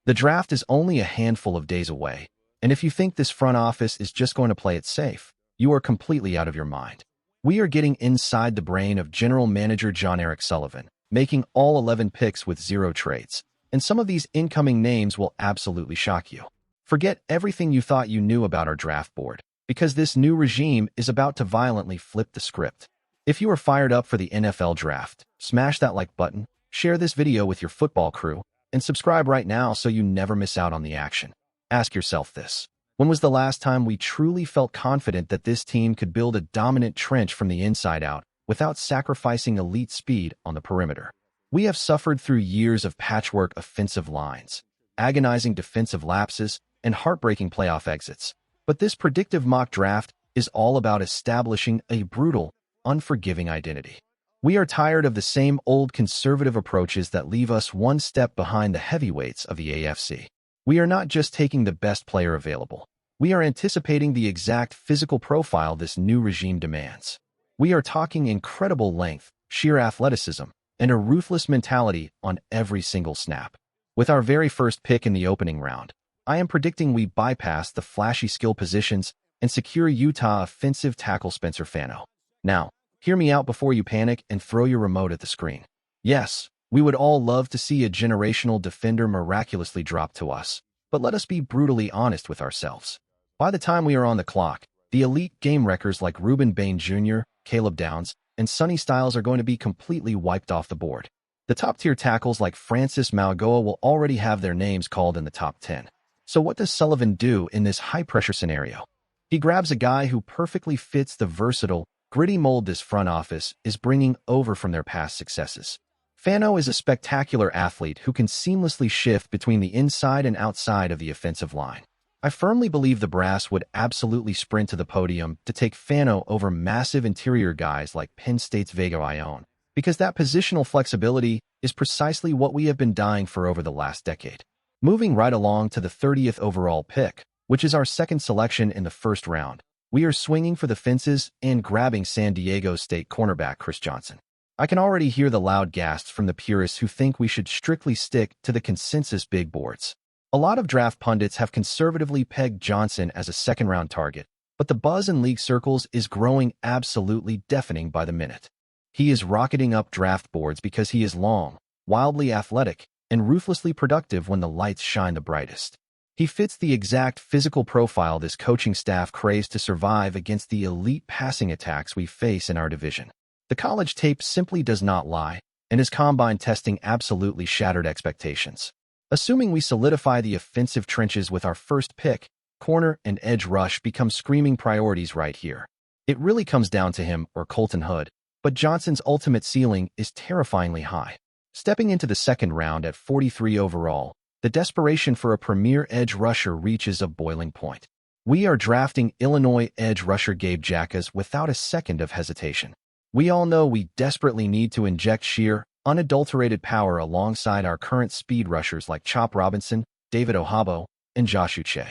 The draft is only a handful of days away, and if you think this front office is just going to play it safe, you are completely out of your mind. We are getting inside the brain of General Manager John Eric Sullivan, making all 11 picks with 0 trades, and some of these incoming names will absolutely shock you. Forget everything you thought you knew about our draft board, because this new regime is about to violently flip the script. If you are fired up for the NFL draft, smash that like button, share this video with your football crew, and subscribe right now so you never miss out on the action. Ask yourself this. When was the last time we truly felt confident that this team could build a dominant trench from the inside out without sacrificing elite speed on the perimeter? We have suffered through years of patchwork offensive lines, agonizing defensive lapses, and heartbreaking playoff exits. But this predictive mock draft is all about establishing a brutal, unforgiving identity. We are tired of the same old conservative approaches that leave us one step behind the heavyweights of the AFC. We are not just taking the best player available. We are anticipating the exact physical profile this new regime demands. We are talking incredible length, sheer athleticism, and a ruthless mentality on every single snap. With our very first pick in the opening round, I am predicting we bypass the flashy skill positions and secure Utah offensive tackle Spencer Fano. Now, hear me out before you panic and throw your remote at the screen. Yes, we would all love to see a generational defender miraculously drop to us, but let us be brutally honest with ourselves. By the time we are on the clock, the elite game wreckers like Reuben Bain Jr., Caleb Downs, and Sonny Styles are going to be completely wiped off the board. The top-tier tackles like Francis Mauigoa will already have their names called in the top 10. So what does Sullivan do in this high-pressure scenario? He grabs a guy who perfectly fits the versatile, gritty mold this front office is bringing over from their past successes. Fano is a spectacular athlete who can seamlessly shift between the inside and outside of the offensive line. I firmly believe the brass would absolutely sprint to the podium to take Fano over massive interior guys like Penn State's Vega Ione, because that positional flexibility is precisely what we have been dying for over the last decade. Moving right along to the 30th overall pick, which is our second selection in the first round, we are swinging for the fences and grabbing San Diego State cornerback Chris Johnson. I can already hear the loud gasps from the purists who think we should strictly stick to the consensus big boards. A lot of draft pundits have conservatively pegged Johnson as a second-round target, but the buzz in league circles is growing absolutely deafening by the minute. He is rocketing up draft boards because he is long, wildly athletic, and ruthlessly productive when the lights shine the brightest. He fits the exact physical profile this coaching staff craves to survive against the elite passing attacks we face in our division. The college tape simply does not lie, and his combine testing absolutely shattered expectations. Assuming we solidify the offensive trenches with our first pick, corner and edge rush become screaming priorities right here. It really comes down to him or Colton Hood, but Johnson's ultimate ceiling is terrifyingly high. Stepping into the second round at 43 overall, the desperation for a premier edge rusher reaches a boiling point. We are drafting Illinois edge rusher Gabe Jacas without a second of hesitation. We all know we desperately need to inject sheer, unadulterated power alongside our current speed rushers like Chop Robinson, David Ohabo, and Josh Uche.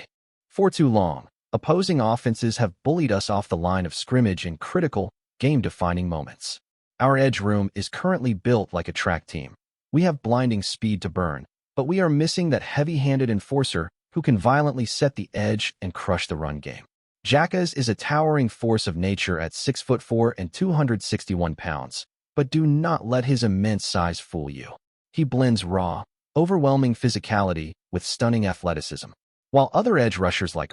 For too long, opposing offenses have bullied us off the line of scrimmage in critical, game-defining moments. Our edge room is currently built like a track team. We have blinding speed to burn, but we are missing that heavy-handed enforcer who can violently set the edge and crush the run game. Jacas is a towering force of nature at 6'4" and 261 pounds. But do not let his immense size fool you. He blends raw, overwhelming physicality with stunning athleticism. While other edge rushers like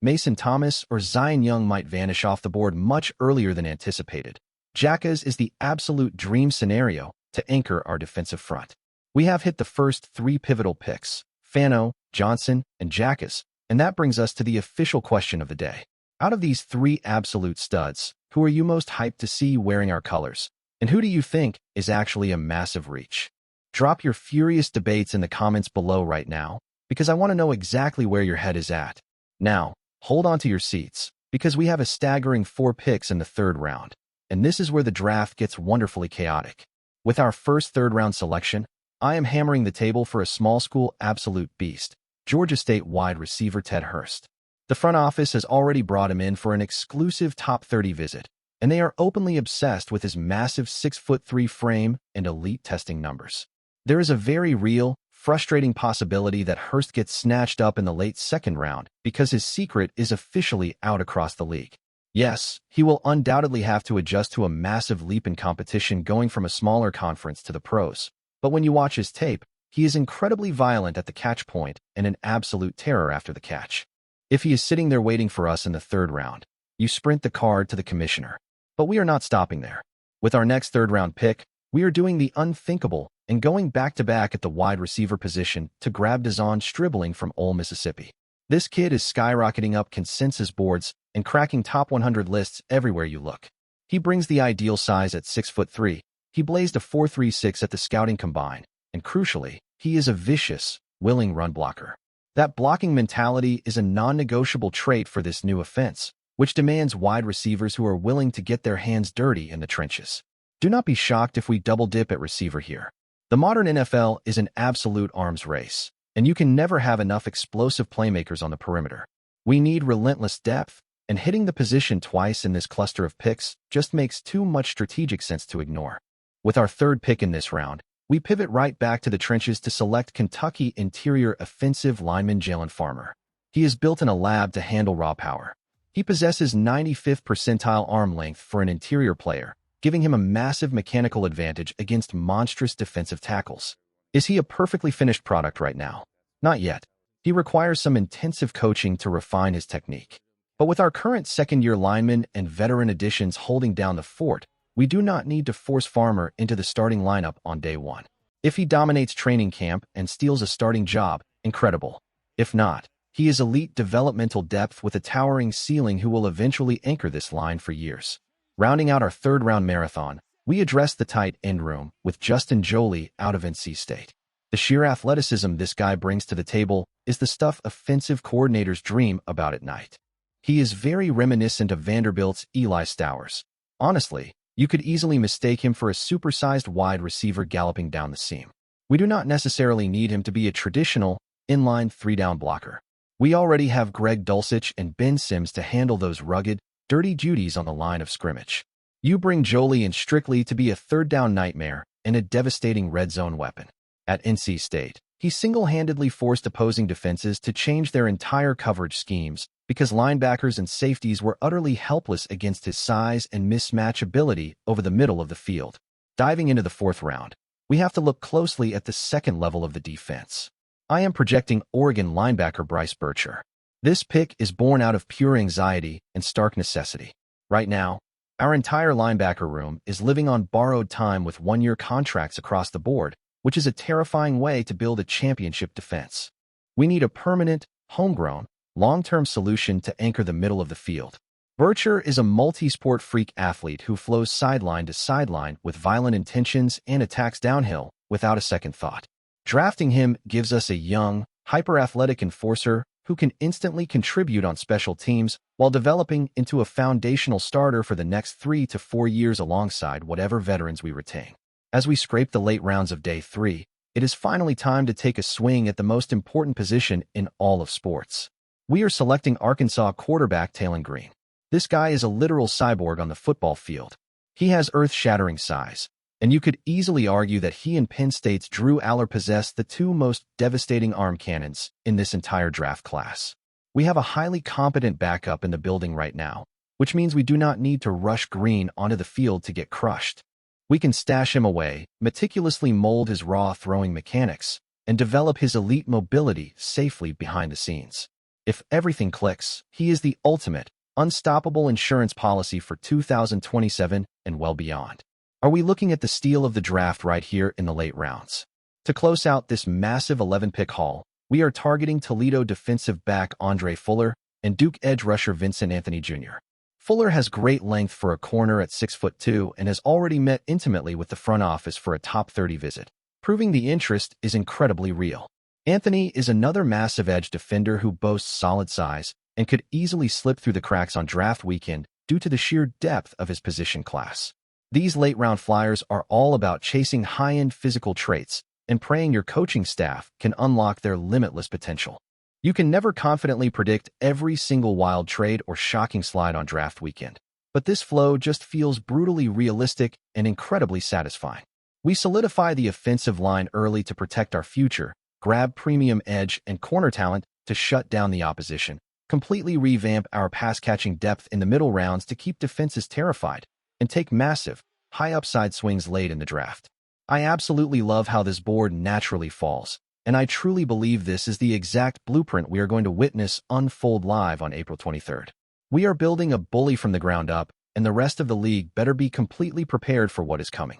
Mason Thomas or Zion Young might vanish off the board much earlier than anticipated, Jacas is the absolute dream scenario to anchor our defensive front. We have hit the first 3 pivotal picks, Fano, Johnson, and Jacas, and that brings us to the official question of the day. Out of these 3 absolute studs, who are you most hyped to see wearing our colors? And who do you think is actually a massive reach? Drop your furious debates in the comments below right now, because I want to know exactly where your head is at. Now, hold on to your seats, because we have a staggering 4 picks in the third round, and this is where the draft gets wonderfully chaotic. With our first third-round selection, I am hammering the table for a small school absolute beast, Georgia State wide receiver Ted Hurst. The front office has already brought him in for an exclusive top 30 visit, and they are openly obsessed with his massive 6'3" frame and elite testing numbers. There is a very real, frustrating possibility that Hurst gets snatched up in the late second round because his secret is officially out across the league. Yes, he will undoubtedly have to adjust to a massive leap in competition going from a smaller conference to the pros. But when you watch his tape, he is incredibly violent at the catch point and an absolute terror after the catch. If he is sitting there waiting for us in the third round, you sprint the card to the commissioner. But we are not stopping there. With our next third-round pick, we are doing the unthinkable and going back-to-back at the wide receiver position to grab Dazon Stribling from Ole Mississippi. This kid is skyrocketing up consensus boards and cracking top 100 lists everywhere you look. He brings the ideal size at 6'3". He blazed a 4.36 at the scouting combine, and crucially, he is a vicious, willing run blocker. That blocking mentality is a non-negotiable trait for this new offense, which demands wide receivers who are willing to get their hands dirty in the trenches. Do not be shocked if we double-dip at receiver here. The modern NFL is an absolute arms race, and you can never have enough explosive playmakers on the perimeter. We need relentless depth, and hitting the position twice in this cluster of picks just makes too much strategic sense to ignore. With our third pick in this round, we pivot right back to the trenches to select Kentucky interior offensive lineman Jaylen Farmer. He is built in a lab to handle raw power. He possesses 95th percentile arm length for an interior player, giving him a massive mechanical advantage against monstrous defensive tackles. Is he a perfectly finished product right now? Not yet. He requires some intensive coaching to refine his technique. But with our current second-year linemen and veteran additions holding down the fort, we do not need to force Farmer into the starting lineup on day one. If he dominates training camp and steals a starting job, incredible. If not, he is elite developmental depth with a towering ceiling who will eventually anchor this line for years. Rounding out our third-round marathon, we address the tight end room with Jolie out of NC State. The sheer athleticism this guy brings to the table is the stuff offensive coordinators dream about at night. He is very reminiscent of Vanderbilt's Eli Stowers. Honestly, you could easily mistake him for a supersized wide receiver galloping down the seam. We do not necessarily need him to be a traditional, inline three-down blocker. We already have Greg Dulcich and Ben Sims to handle those rugged, dirty duties on the line of scrimmage. You bring Jolie in strictly to be a third-down nightmare and a devastating red zone weapon. At NC State, he single-handedly forced opposing defenses to change their entire coverage schemes because linebackers and safeties were utterly helpless against his size and mismatch ability over the middle of the field. Diving into the fourth round, we have to look closely at the second level of the defense. I am projecting Oregon linebacker Bryce Burcher. This pick is born out of pure anxiety and stark necessity. Right now, our entire linebacker room is living on borrowed time with one-year contracts across the board, which is a terrifying way to build a championship defense. We need a permanent, homegrown, long-term solution to anchor the middle of the field. Burcher is a multi-sport freak athlete who flows sideline to sideline with violent intentions and attacks downhill without a second thought. Drafting him gives us a young, hyper-athletic enforcer who can instantly contribute on special teams while developing into a foundational starter for the next 3 to 4 years alongside whatever veterans we retain. As we scrape the late rounds of day 3, it is finally time to take a swing at the most important position in all of sports. We are selecting Arkansas quarterback Jaylen Green. This guy is a literal cyborg on the football field. He has earth-shattering size, and you could easily argue that he and Penn State's Drew Aller possess the two most devastating arm cannons in this entire draft class. We have a highly competent backup in the building right now, which means we do not need to rush Green onto the field to get crushed. We can stash him away, meticulously mold his raw throwing mechanics, and develop his elite mobility safely behind the scenes. If everything clicks, he is the ultimate, unstoppable insurance policy for 2027 and well beyond. Are we looking at the steal of the draft right here in the late rounds? To close out this massive 11-pick haul, we are targeting Toledo defensive back Andre Fuller and Duke edge rusher Vincent Anthony Jr. Fuller has great length for a corner at 6'2" and has already met intimately with the front office for a top 30 visit, proving the interest is incredibly real. Anthony is another massive edge defender who boasts solid size and could easily slip through the cracks on draft weekend due to the sheer depth of his position class. These late-round flyers are all about chasing high-end physical traits and praying your coaching staff can unlock their limitless potential. You can never confidently predict every single wild trade or shocking slide on draft weekend, but this flow just feels brutally realistic and incredibly satisfying. We solidify the offensive line early to protect our future, grab premium edge and corner talent to shut down the opposition, completely revamp our pass-catching depth in the middle rounds to keep defenses terrified, and take massive, high-upside swings late in the draft. I absolutely love how this board naturally falls, and I truly believe this is the exact blueprint we are going to witness unfold live on April 23rd. We are building a bully from the ground up, and the rest of the league better be completely prepared for what is coming.